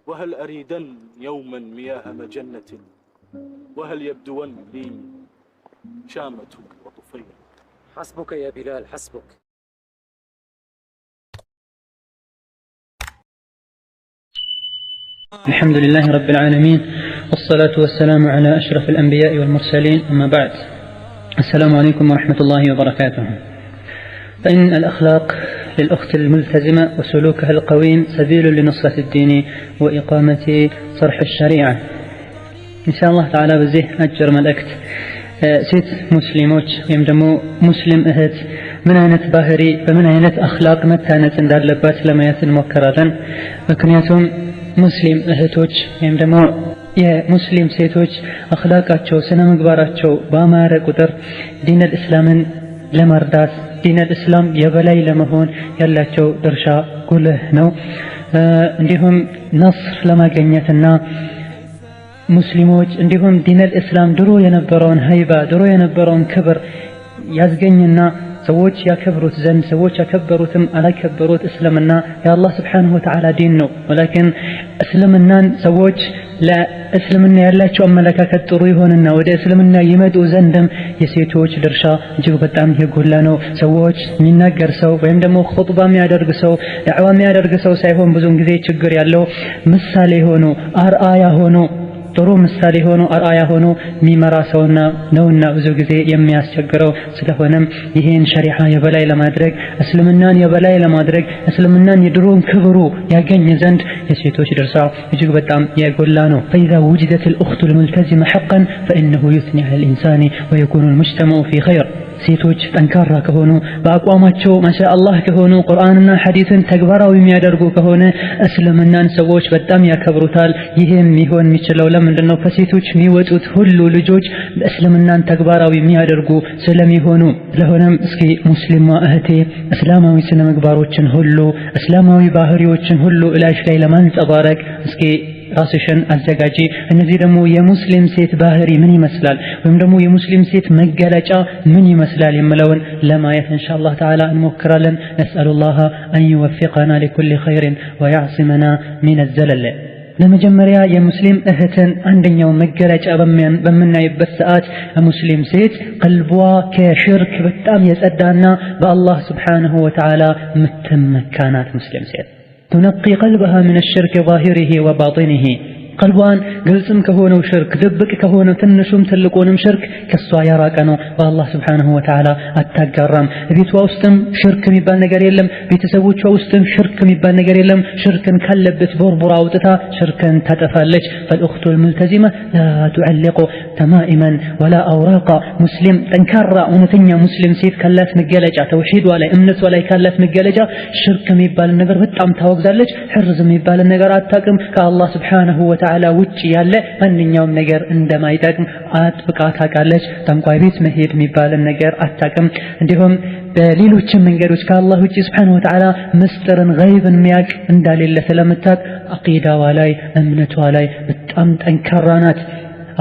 وهل أريدن يوما مياه مجنة وهل يبدون لي شامة وطفيل. حسبك يا بلال حسبك. الحمد لله رب العالمين والصلاة والسلام على أشرف الأنبياء والمرسلين أما بعد. السلام عليكم ورحمة الله وبركاته. فإن الأخلاق للأخت الملتزمة وسلوكها القويم سبيل لنصرة الدين وإقامة صرح الشريعة إن شاء الله تعالى. بزيه أجر ملأكت ست مسلموች ወይም ደግሞ ሙስሊም እህት ምን አይነት ባህሪ በምን አይነት አኽላቅ መታነጽ እንዳለባት ለማየት እንሞክራለን። ምክንያቱም ሙስሊም እህቶች ወይም ደግሞ የሙስሊም ሴቶች አኽላቃቸው ስነ ምግባራቸው ባማረ ቁጥር ዲነል እስላምን ለመርዳት ዲነል እስላም የበላይ ለመሆን ያላቸው ድርሻ ጉልህ ነው። እንዲሁም ነስር ለማግኘትና ሙስሊሞች እንዲሁም ዲነል እስላም ድሮ የነበረውን ሀይባ ድሮ የነበረውን ክብር ያስገኝና ሰዎች ያከብሩት ዘንድ ሰዎች ያከበሩትም አላከበሩት እስልምና የአላህ ስብሓንሁ ወተዓላ ዲን ነው። ወላኪን እስልምናን ሰዎች ለእስልምና ያላቸው አመለካከት ጥሩ ይሆንና ወደ እስልምና ይመጡ ዘንድም የሴቶች ድርሻ እጅግ በጣም የጎላ ነው። ሰዎች የሚናገር ሰው ወይም ደግሞ ኹጥባ የሚያደርግ ሰው ዳዕዋ የሚያደርግ ሰው ሳይሆን ብዙውን ጊዜ ችግር ያለው ምሳሌ ሆኖ አርአያ ሆኖ ጥሩ ምሳሌ ሆኖ አርአያ ሆኖ የሚመራ ሰውና ነውና ብዙ ጊዜ የሚያስቸግረው። ስለሆነም ይሄን ሸሪዓ የበላይ ለማድረግ እስልምናን የበላይ ለማድረግ እስልምናን የድሮን ክብሩ ያገኝ ዘንድ የሴቶች ድርሻ እጅግ በጣም የጎላ ነው። فإذا وجدت الأخت الملتزمة حقا فإنه يثني على الإنسان ويكون المجتمع في خير. ሴቶች ጠንካራ ከሆኑ በአቋማቸው ማሻአላህ ከሆኑ ቁርአንና ሐዲስን ተግባራዊ የሚያደርጉ ከሆነ እስልምናን ሰዎች በጣም ያከብሩታል። ይሄም ሊሆን የሚችለው ለምንድነው? ከሴቶች የሚወጡት ሁሉ ልጆች እስልምናን ተግባራዊ የሚያደርጉ ስለሚሆኑ። ስለሆነም እስኪ ሙስሊማ እህቴ እስላማዊ ስነ ምግባሮችን ሁሉ እስላማዊ ባህሪዎችን ሁሉ እላሽ ላይ ለማንጸባረቅ እስኪ ራስሽን አዘጋጂ። እነዚህ ደግሞ የሙስሊም ሴት ባህሪ ምን ይመስላል ወይም ደግሞ የሙስሊም ሴት መገለጫ ምን ይመስላል የሚለውን ለማየት ኢንሻአላህ ተዓላ እንሞክራለን። ነስአሉላህ አን ይወፊቀና ለኩል ኸይር ወያዕሲመና ሚነ ዘለል። ለመጀመሪያ የሙስሊም እህትን አንደኛው መገለጫ በምናይበት ሰዓት ሙስሊም ሴት ቀልቧ ከሽርክ በጣም የጸዳና በአላህ ስብሓንሁ ወተዓላ ምትመካናት ሙስሊም ሴት تنقي قلبها من الشرك ظاهره وباطنه. ቀልቧን ግልጽም ከሆነው ሽርክ ድብቅ ከሆነው ትንሹም ትልቁንም ሽርክ ከሷ ያራቀ ነው። በአላህ ስብሓንሁ ወተዓላ አታጋራም። ቤቷ ውስጥም ሽርክ የሚባል ነገር የለም። ቤተሰቦቿ ውስጥም ሽርክ የሚባል ነገር የለም። ሽርክን ካለበት ቦርቡራ አውጥታ ሽርክን ታጠፋለች። فالأخت الملتزمة لا تعلق تمائما ولا أوراقا. ሙስሊም ጠንካራ እውነተኛ ሙስሊም ሴት ካላት መገለጫ ተውሂዷ ላይ እምነቷ ላይ ካላት መገለጫ ሽርክ የሚባል ነገር በጣም ታወግዛለች። ሕርዝ የሚባል ነገር አታውቅም። ከአላህ ስብሓንሁ ተዓላ ውጭ ያለ ማንኛውም ነገር እንደማይጠቅም አጥብቃ ታውቃለች። ጠንቋይ ቤት መሄድ የሚባልን ነገር አታውቅም። እንዲሁም በሌሎችም መንገዶች ከአላህ ውጭ ሱብሓነሁ ወተዓላ ምስጢርን ገይብን የሚያውቅ እንደሌለ ስለምታውቅ አቂዳዋ ላይ እምነቷ ላይ በጣም ጠንካራ ናት።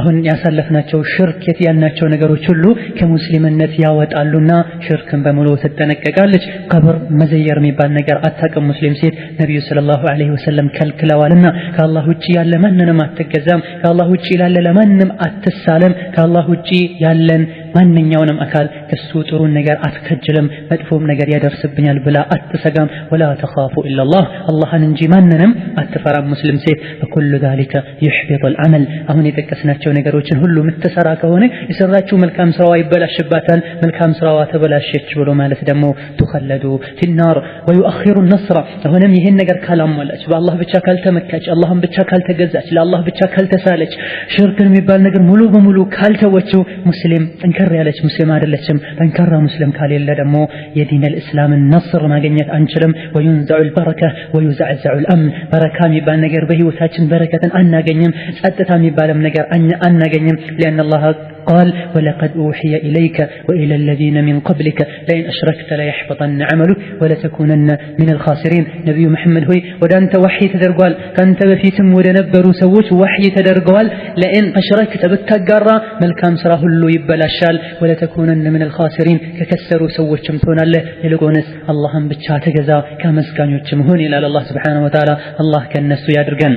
አሁን ያሳለፍናቸው ሽርክ ያልናቸው ነገሮች ሁሉ ከሙስሊምነት ያወጣሉና ሽርክን በሙሉ ትጠነቀቃለች። ቀብር መዘየር የሚባል ነገር አታውቅም ሙስሊም ሴት። ነብዩ ሰለላሁ ዐለይሂ ወሰለም ከልክለዋልና ከአላህ ውጪ ያለ ማንንም አትገዛም፣ ከአላህ ውጪ ያለ ለማንም አትሳለም፣ ከአላህ ውጪ ያለን ማንኛውንም አካል ከሱ ጥሩን ነገር አትከጅልም፣ መጥፎም ነገር ያደርስብኛል ብላ አትሰጋም። ወላ ተኻፉ ኢላላህ አላህን እንጂ ማንንም አትፈራም ሙስሊም ሴት። በኩሉ ذلك يحبط العمل አሁን የጠቀስናቸው ነገሮችን ሁሉ የምትሰራ ከሆነ የሰራችው መልካም ስራዋ ይበላሽባታል። መልካም ስራዋ ተበላሸች ብሎ ማለት ደግሞ تخلد في النار ويؤخر النصر። አሁንም ይሄን ነገር ካላሟላች በአላህ ብቻ ካልተመካች አላህን ብቻ ካልተገዛች ለአላህ ብቻ ካልተሳለች ሽርክን የሚባል ነገር ሙሉ በሙሉ ካልተወችው ሙስሊም ጠንከር ያለች ሙስሊም አይደለችም። ጠንካራ ሙስሊም ካሌለ ደግሞ የዲነል እስላምን ነስር ማግኘት አንችልም። وينزع البركة ويزعزع الأمن። በረካ የሚባል ነገር በህይወታችን በረከትን አናገኝም። ጸጥታ የሚባልም ነገር አናገኝም። لأن الله قال ولقد أوحي إليك وإلى الذين من قبلك لئن أشركت ليحبطن عملك ولتكونن من الخاسرين. نبي محمد هوي ودانت وحي تدرقوال كانت بفيتم ودنبروا سووش وحي تدرقوال لئن أشركت بتقرى ملكام سراه اللو يبلاشال ولتكونن من الخاسرين ككسروا سووش شمتون الله يلقونس اللهم بتشات جزا كمسكان يتشمهون إلى الله سبحانه وتعالى الله كان نسو يدرقن.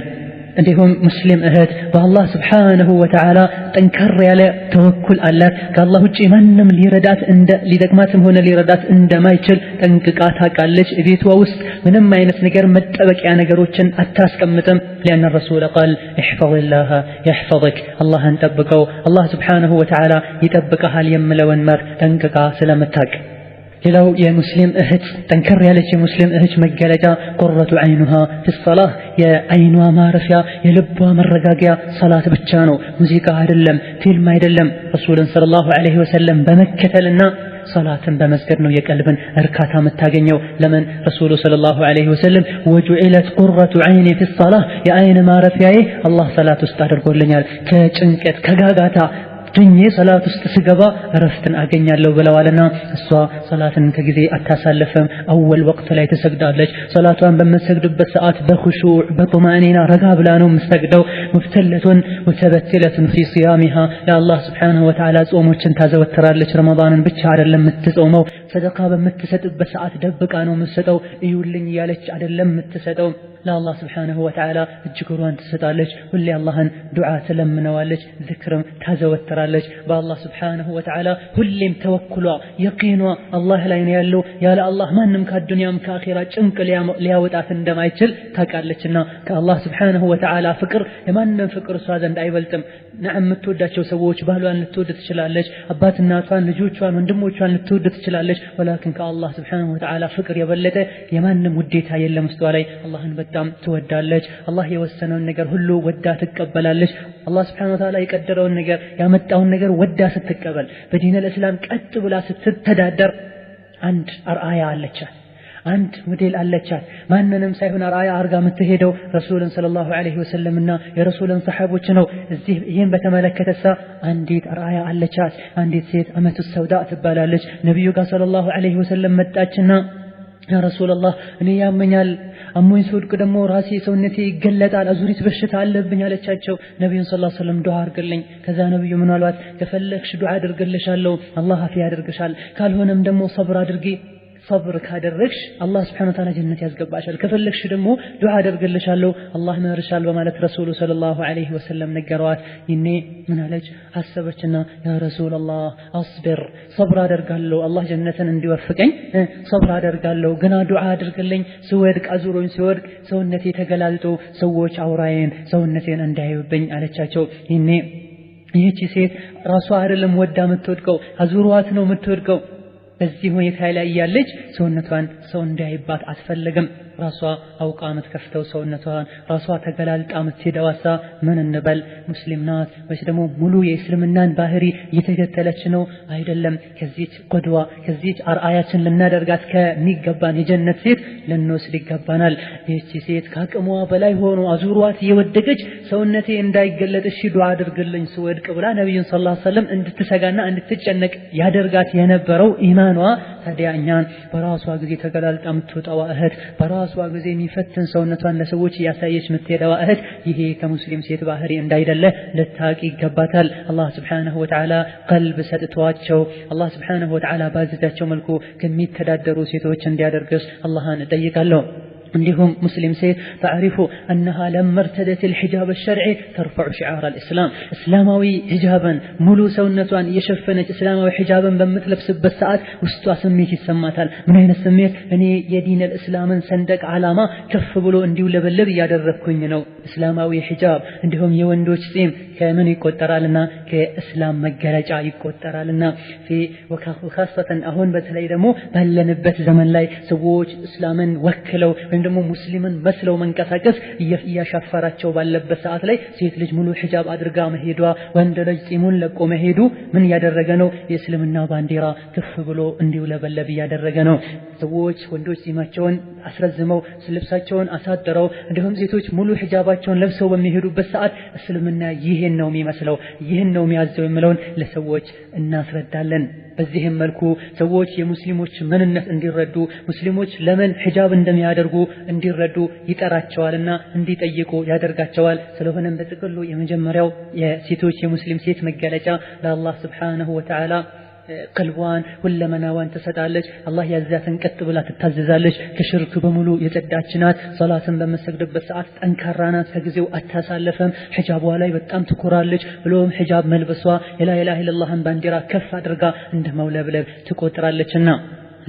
እንዲሁም ሙስሊም እህት በአላህ ስብሓንሁ ወተዓላ ጠንከር ያለ ተወኩል አላት። ከአላህ ውጭ ማንም ሊጠቅማትም ሆነ ሊረዳት እንደማይችል ጠንቅቃ ታውቃለች። ቤቷ ውስጥ ምንም አይነት ነገር መጠበቂያ ነገሮችን አታስቀምጥም። لأن الرسول قال احفظ الله يحفظك አላህን ጠብቀው አላህ ስብሓንሁ ወተዓላ ይጠብቀሃል የምለውን መር ጠንቅቃ ስለምታውቅ። ሌላው የሙስሊም እህት ጠንከር ያለች የሙስሊም እህት መገለጫ ቁረቱ ዐይኑሃ ፊሰላህ የዐይኗ ማረፊያ የልቧ መረጋጊያ ሰላት ብቻ ነው። ሙዚቃ አይደለም፣ ፊልም አይደለም። ረሱልን ሰለላሁ ዐለይሂ ወሰለም በመከተልና ሰላትን በመስገድ ነው የቀልብን እርካታ የምታገኘው። ለምን ረሱሉ ሰለላሁ ዐለይሂ ወሰለም ወጁዒለት ቁረቱ ዐይኒ ፊሰላህ የዐይን ማረፊያዬ አላህ ሰላት ውስጥ አድርጎልኛል፣ ከጭንቀት ከጋጋታ ድኜ ሰላት ውስጥ ስገባ እረፍትን አገኛለሁ ብለዋልና እሷ ሰላትን ከጊዜ አታሳልፍም። አወል ወቅት ላይ ትሰግዳለች። ሰላቷን በምትሰግድበት ሰዓት በኹሹዕ በጡማኒና ረጋ ብላ ነው የምትሰግደው። ሙብተለቱን ወተበትለቱን ፊ ሲያሚሃ ለአላህ ስብሓንሁ ወተዓላ ጾሞችን ታዘወትራለች። ረመዳንን ብቻ አይደለም የምትጾመው። ሰደቃ በምትሰጥበት ሰዓት ደብቃ ነው የምትሰጠው። እዩልኝ እያለች አይደለም የምትሰጠው። ለአላህ ስብሓንሁ ወተዓላ እጅግሯን ትሰጣለች። ሁሌ አላህን ዱዓ ትለምነዋለች። ዝክርም ታዘወትራለች። በአላህ ስብሓንሁ ወተዓላ ሁሌም ተወኩሏ የቂኗ አላህ ላይ ነው ያለው። ያለ አላህ ማንም ከዱንያም ከአኺራ ጭንቅ ሊያወጣት እንደማይችል ታውቃለችና ከአላህ ስብሓንሁ ወተዓላ ፍቅር የማንም ፍቅር እሷ ዘንድ አይበልጥም። ነዓም የምትወዳቸው ሰዎች ባሏን ልትወድ ትችላለች፣ አባት እናቷን፣ ልጆቿን፣ ወንድሞቿን ልትወድ ትችላለች። ወላኪን ከአላህ ስብሓንሁ ወተዓላ ፍቅር የበለጠ የማንም ውዴታ የለም ውስጧ ላይ። አላህን በጣም ትወዳለች። አላህ የወሰነውን ነገር ሁሉ ወዳ ትቀበላለች። አላህ ስብሓንሁ ወተዓላ የቀደረውን ነገር ያመጣውን ነገር ወዳ ስትቀበል በዲነል እስላም ቀጥ ብላ ስትተዳደር አንድ አርአያ አለቻት፣ አንድ ሞዴል አለቻት። ማንንም ሳይሆን አርአያ አርጋ የምትሄደው ረሱልን ሰለላሁ ዐለይሂ ወሰለምና የረሱልን ሰሐቦች ነው። እዚህ ይሄን በተመለከተሳ አንዲት አርአያ አለቻት። አንዲት ሴት አመቱ ሰውዳ ትባላለች። ነብዩ ጋር ሰለላሁ ዐለይሂ ወሰለም መጣችና ያ ረሱላህ እኔ ያመኛል፣ አሞኝ ስወድቅ ደግሞ ራሴ ሰውነቴ ይገለጣል፣ አዙሪት በሽታ አለብኝ አለቻቸው። ነብዩን ሰለላሁ ዐለይሂ ወሰለም ዱዓ አድርግልኝ። ከዛ ነብዩ ምን አሏት? ከፈለግሽ ዱዓ አድርግልሻለሁ፣ አላህ አፊያ ያደርግሻል። ካልሆነም ደግሞ ሰብር አድርጊ፣ ሰብር ካደረግሽ አላህ ስብሐነሁ ወተዓላ ጀነት ያስገባሻል። ከፈለግሽ ደግሞ ዱዓ አደርግልሻለሁ አላህ ይመርሻል በማለት ረሱሉ ሰለላሁ ዐለይሂ ወሰለም ነገሯት። ይኔ ምን አለች? አሰበችና ያ ረሱላህ አስብር፣ ሰብር አደርጋለሁ አላህ ጀነትን እንዲወፍቀኝ ሰብር አደርጋለሁ፣ ግና ዱዓ አድርግልኝ ስወድቅ አዙሮኝ ሲወድቅ ሰውነቴ ተገላልጦ ሰዎች አውራዬን ሰውነቴን እንዳያዩብኝ አለቻቸው። ይኔ ይህቺ ሴት ራሷ አይደለም ወዳ የምትወድቀው አዙሯት ነው የምትወድቀው። በዚህ ሁኔታ ላይ ያለች ሰውነቷን ሰው እንዳይባት አትፈልግም። ራሷ አውቃ የምትከፍተው ሰውነቷን ራሷ ተገላልጣ የምትሄደዋሳ ምን እንበል? ሙስሊም ናት ወይስ ደግሞ ሙሉ የእስልምናን ባህሪ እየተከተለች ነው? አይደለም። ከዚች ቆድዋ ከዚች አርአያችን ልናደርጋት ከሚገባን የጀነት ሴት ልንወስድ ይገባናል። ይህቺ ሴት ከአቅሟ በላይ ሆኖ አዙሯት የወደቀች ሰውነቴ እንዳይገለጥ እሺ ዱዓ አድርግልኝ ስወድቅ ብላ ነብዩን ሰለላሁ ዐለይሂ ወሰለም እንድትሰጋና እንድትጨነቅ ያደርጋት የነበረው ኢማኗ ታዲያ እኛን በራሷ ጊዜ ተገላልጣ የምትወጣዋ እህት በራሷ ጊዜ የሚፈትን ሰውነቷን ለሰዎች ያሳየች የምትሄደዋ እህት ይሄ ከሙስሊም ሴት ባህሪ እንዳይደለ ልታቂ ይገባታል። አላህ ስብሓንሁ ወተዓላ ቀልብ ሰጥቷቸው አላህ ስብሓንሁ ወተዓላ ባዘዛቸው መልኩ ከሚተዳደሩ ሴቶች እንዲያደርግስ አላህን እጠይቃለሁ። እንዲሁም ሙስሊም ሴት تعرف أنها لما ارتدت الحجاب الشرعي ترفع شعار الإسلام እስላማዊ ሂጃብን ሙሉ ሰውነቷን የሸፈነች እስላማዊ ሂጃብን በምትለብስበት ሰዓት ውስጧ ስሜት ይሰማታል። ምን አይነት ስሜት? እኔ የዲን እስላምን ሰንደቅ ዓላማ ከፍ ብሎ እንዲውለበለብ እያደረኩኝ ነው። እስላማዊ ሂጃብ እንዲሁም የወንዶች ጺም ከምን ይቆጠራልና ከእስላም መገለጫ ይቆጠራልና ወካሰተን አሁን በተለይ ደግሞ ባለንበት ዘመን ላይ ሰዎች እስላምን ወክለው ወይም ደግሞ ሙስሊምን መስለው መንቀሳቀስ እያሻፈራቸው ባለበት ሰዓት ላይ ሴት ልጅ ሙሉ ሂጃብ አድርጋ መሄዷ ወንድ ልጅ ጺሙን ለቆ መሄዱ ምን ያደረገ ነው? የእስልምና ባንዲራ ከፍ ብሎ እንዲውለበለብ ያደረገ ነው። ሰዎች ወንዶች ጺማቸውን አስረዝመው ልብሳቸውን አሳጥረው እንዲሁም ሴቶች ሙሉ ሂጃባቸውን ለብሰው በሚሄዱበት ሰዓት እስልምና ይሄን ነው የሚመስለው ይሄን ነው የሚያዘው የሚለውን ለሰዎች እናስረዳለን። በዚህም መልኩ ሰዎች የሙስሊሞች ምንነት እንዲረዱ ሙስሊሞች ለምን ሂጃብ እንደሚያደርጉ እንዲረዱ ይጠራቸዋልና እንዲጠይቁ ያደርጋቸዋል። ስለሆነም በጥቅሉ የመጀመሪያው የሴቶች የሙስሊም ሴት መገለጫ ለአላህ ስብሓንሁ ወተዓላ ቀልቧን ሁለመናዋን ትሰጣለች አላህ ያዛትን ቀጥ ብላ ትታዘዛለች ከሽርክ በሙሉ የጸዳች ናት ሶላትን በመሰግድበት ሰዓት ጠንካራ ናት ከጊዜው አታሳለፈም ሒጃቧ ላይ በጣም ትኮራለች ብሎም ሒጃብ መልበሷ የላ ኢላሃ ኢላላህን ባንዲራ ከፍ አድርጋ እንደ መውለብለብ ትቆጥራለችና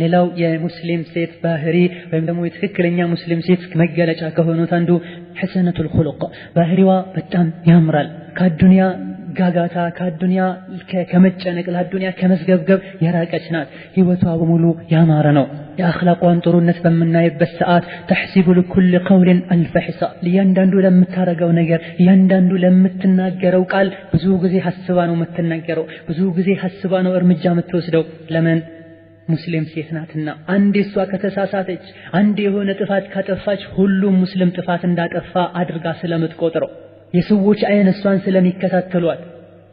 ሌላው የሙስሊም ሴት ባህሪ ወይም ደግሞ የትክክለኛ ሙስሊም ሴት መገለጫ ከሆኑት አንዱ ሐሰነቱል ኹሉቅ ባህሪዋ በጣም ያምራል ከዱንያ ጋጋታ ከዱንያ ከመጨነቅ ለዱንያ ከመስገብገብ የራቀች ናት ህይወቷ በሙሉ ያማረ ነው የአኽላቋን ጥሩነት በመናይበት ሰዓት ተሕሲቡ ለኩል ቀውልን አልፈሕሳ ለያንዳንዱ ለምታረገው ነገር ያንዳንዱ ለምትናገረው ቃል ብዙ ጊዜ ሐስባ ነው የምትናገረው ብዙ ጊዜ ሐስባ ነው እርምጃ የምትወስደው ለምን ሙስሊም ሴት ናትና አንዴ እሷ ከተሳሳተች አንዴ የሆነ ጥፋት ካጠፋች ሁሉም ሙስሊም ጥፋት እንዳጠፋ አድርጋ ስለምትቆጥረው የሰዎች አይን እሷን ስለሚከታተሏት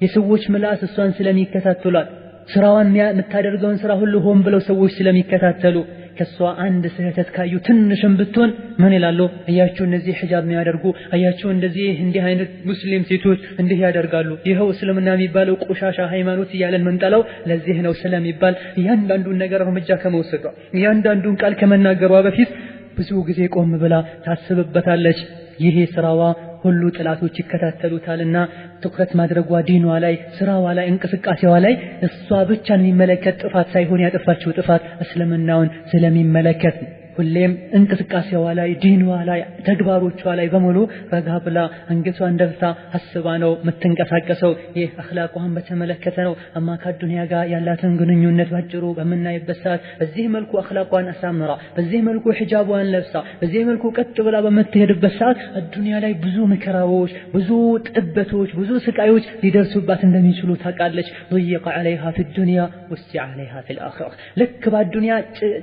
የሰዎች ምላስ እሷን ስለሚከታተሏት ስራዋን የምታደርገውን ስራ ሁሉ ሆን ብለው ሰዎች ስለሚከታተሉ ከሷ አንድ ስህተት ካዩ ትንሽም ብትሆን ምን ይላሉ አያችሁ እነዚህ ሒጃብ የሚያደርጉ አያችሁ እንደዚህ እንዲህ አይነት ሙስሊም ሴቶች እንዲህ ያደርጋሉ ይሄው እስልምና የሚባለው ቆሻሻ ሃይማኖት እያለን መንጠላው ለዚህ ነው ስለሚባል ያንዳንዱን ነገር እርምጃ ከመውሰዷ ያንዳንዱን ቃል ከመናገሯ በፊት ብዙ ጊዜ ቆም ብላ ታስብበታለች ይሄ ስራዋ ሁሉ ጥላቶች ይከታተሉታልና ትኩረት ማድረጓ ዲኗ ላይ ስራዋ ላይ እንቅስቃሴዋ ላይ እሷ ብቻ የሚመለከት ጥፋት ሳይሆን ያጠፋችው ጥፋት እስልምናውን ስለሚመለከት ሁሌም እንቅስቃሴዋ ላይ ዲኗ ላይ ተግባሮቿ ላይ በሙሉ ረጋ ብላ አንገቷን ደፍታ አስባ ነው የምትንቀሳቀሰው ይህ አኽላቋን በተመለከተ ነው አማ ከዱንያ ጋር ያላትን ግንኙነት ባጭሩ በመናይበት ሰዓት በዚህ መልኩ አኽላቋን አሳምራ በዚህ መልኩ ሒጃቧን ለብሳ በዚህ መልኩ ቀጥ ብላ በመትሄድበት ሰዓት ዱንያ ላይ ብዙ መከራዎች ብዙ ጥበቶች ብዙ ስቃዮች ሊደርሱባት እንደሚችሉ ታውቃለች ضيق عليها في الدنيا وسع عليها في الآخرة ልክ በዱንያ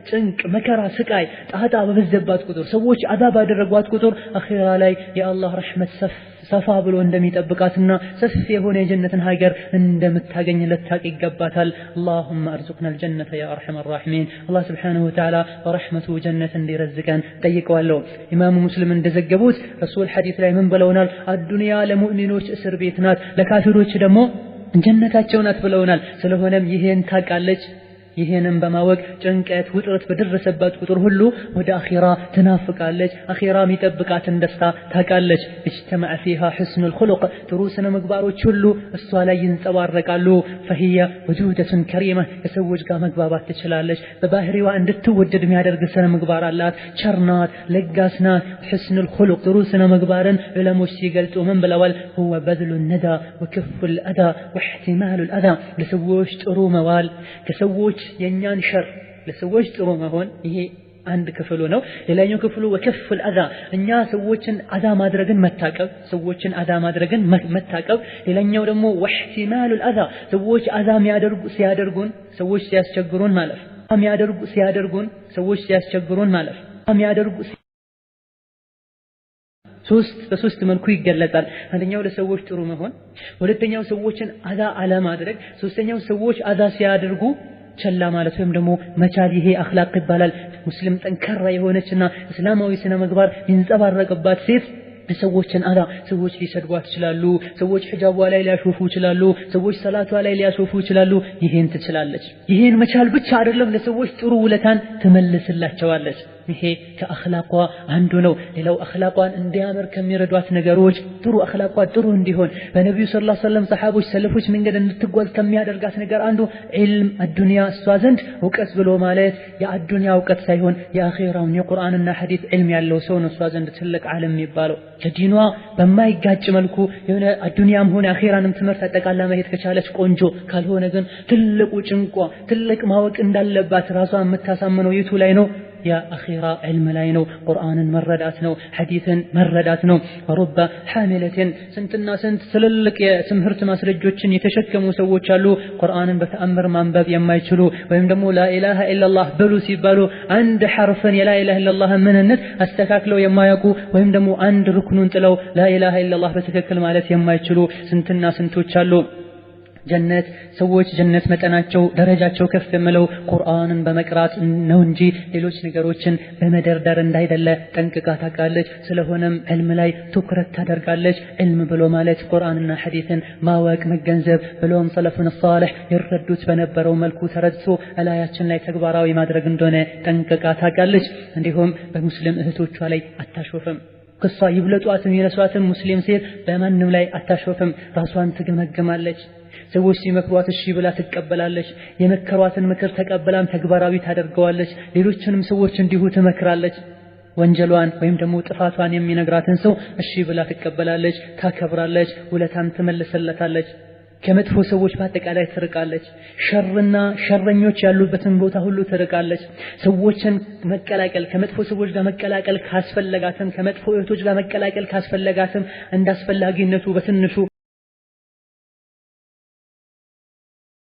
ጭንቅ መከራ ስቃይ ጣጣ በበዘባት ቁጥር ሰዎች አዛብ ያደረጓት ቁጥር አኺራ ላይ የአላህ ረህመት ሰፋ ብሎ እንደሚጠብቃትና ሰፊ የሆነ የጀነትን ሀገር እንደምታገኝ ለታቅ ይገባታል اللهم ارزقنا الجنة يا ارحم الراحمين الله سبحانه وتعالى برحمته جنة እንዲረዝቀን ጠይቀዋለሁ ኢማሙ ሙስሊም እንደዘገቡት ረሱል ሐዲስ ላይ ምን ብለውናል አዱንያ ለሙእሚኖች እስር ቤት ናት ለካፊሮች ደግሞ ጀነታቸው ናት ብለውናል ስለሆነም ይሄን ታቃለች ይሄንን በማወቅ ጭንቀት ውጥረት በደረሰባት ቁጥር ሁሉ ወደ አኺራ ትናፍቃለች አኺራ የሚጠብቃትን ደስታ ታውቃለች اجتمع فيها حسن الخلق ጥሩ ስነ ምግባሮች ሁሉ እሷ ላይ ይንጸባረቃሉ فهي وجودة كريمة የሰዎች ጋር መግባባት ትችላለች በባህሪዋ እንድትወደድ የሚያደርግ ስነ ምግባር አላት ቸርናት ለጋስናት حسن الخلق ጥሩ ስነ ምግባርን ዑለሞች ሲገልጹ ምን ብለዋል هو بذل الندى وكف الأذى واحتمال الأذى ለሰዎች ጥሩ መዋል ከሰዎች የኛን ሸር ለሰዎች ጥሩ መሆን ይሄ አንድ ክፍሉ ነው ሌላኛው ክፍሉ ወከፍል አዛ እኛ ሰዎችን አዛ ማድረግን መታቀብ ሰዎችን አዛ ማድረግን መታቀብ ሌላኛው ደግሞ ወህቲማሉ አዛ ሰዎች አዛ ሲያደርጉን ሰዎች ሲያስቸግሩን ማለፍ ሰዎች ሲያስቸግሩን ማለፍ በሶስት መልኩ ይገለጻል አንደኛው ለሰዎች ጥሩ መሆን ሁለተኛው ሰዎችን አዛ አለማድረግ ሶስተኛው ሰዎች አዛ ሲያደርጉ ቸላ ማለት ወይም ደግሞ መቻል ይሄ አኽላቅ ይባላል ሙስሊም ጠንካራ የሆነችና እስላማዊ ስነ ምግባር ይንጸባረቅባት ሴት ሰዎችን አላ ሰዎች ሊሰድቧት ይችላሉ ሰዎች ሒጃቧ ላይ ሊያሾፉ ይችላሉ ሰዎች ሰላቷ ላይ ሊያሾፉ ይችላሉ ይሄን ትችላለች ይሄን መቻል ብቻ አይደለም ለሰዎች ጥሩ ውለታን ትመልስላቸዋለች ይሄ ከአኽላቋ አንዱ ነው ሌላው አኽላቋን እንዲያምር ከሚረዷት ነገሮች ጥሩ አኽላቋ ጥሩ እንዲሆን በነብዩ ሰለላሁ ዐለይሂ ወሰለም ሰሃቦች ሰለፎች መንገድ እንድትጓዝ ከሚያደርጋት ነገር አንዱ ዒልም አዱንያ እሷ ዘንድ እውቀት ብሎ ማለት የአዱንያ እውቀት ሳይሆን የአኺራውን የቁርአንና ሐዲስ ዒልም ያለው ሰው ነው እሷ ዘንድ ትልቅ ዓለም የሚባለው ለዲኗ በማይጋጭ መልኩ የሆነ አዱንያም ሆነ አኺራንም ትምህርት አጠቃላ መሄድ ከቻለች ቆንጆ ካልሆነ ግን ትልቁ ጭንቋ ትልቅ ማወቅ እንዳለባት ራሷን የምታሳምነው የቱ ላይ ነው يا أخيرا علم لاينو قرآن مرداتنو حديث مرداتنو ورب حاملة سنتنا سنت سللك يا سمهرت مسرجوچن يتشكموا سوچالو قرآن بتأمر منبب يما يچلو ويمدمو لا إله إلا الله بلو سيبالو عند حرف لا إله إلا الله من النت استكاكلو يما يقو ويمدمو عند ركنون تلو لا إله إلا الله بتككل مالت يما يچلو سنتنا سنتوچالو ጀነት ሰዎች ጀነት መጠናቸው ደረጃቸው ከፍ የሚለው ቁርአንን በመቅራት ነው እንጂ ሌሎች ነገሮችን በመደርደር እንዳይደለ ጠንቅቃ ታውቃለች። ስለሆነም ዕልም ላይ ትኩረት ታደርጋለች። ዕልም ብሎ ማለት ቁርአንና ሐዲስን ማወቅ መገንዘብ ብሎም ሰለፉን ሷሊህ ይረዱት በነበረው መልኩ ተረድቶ እላያችን ላይ ተግባራዊ ማድረግ እንደሆነ ጠንቅቃ ታውቃለች። እንዲሁም በሙስሊም እህቶቿ ላይ አታሾፍም። ከሷ ይብለጧትም ይነሷትም ሙስሊም ሴት በማንም ላይ አታሾፍም። ራሷን ትገመግማለች። ሰዎች ሲመክሯት እሺ ብላ ትቀበላለች። የመከሯትን ምክር ተቀበላም ተግባራዊ ታደርገዋለች። ሌሎችንም ሰዎች እንዲሁ ትመክራለች። ወንጀሏን ወይም ደግሞ ጥፋቷን የሚነግራትን ሰው እሺ ብላ ትቀበላለች፣ ታከብራለች፣ ውለታን ትመልስለታለች። ከመጥፎ ሰዎች በአጠቃላይ ትርቃለች። ሸርና ሸረኞች ያሉበትን ቦታ ሁሉ ትርቃለች። ሰዎችን መቀላቀል ከመጥፎ ሰዎች ጋር መቀላቀል ካስፈለጋትም ከመጥፎ እህቶች ጋር መቀላቀል ካስፈለጋትም እንዳስፈላጊነቱ በትንሹ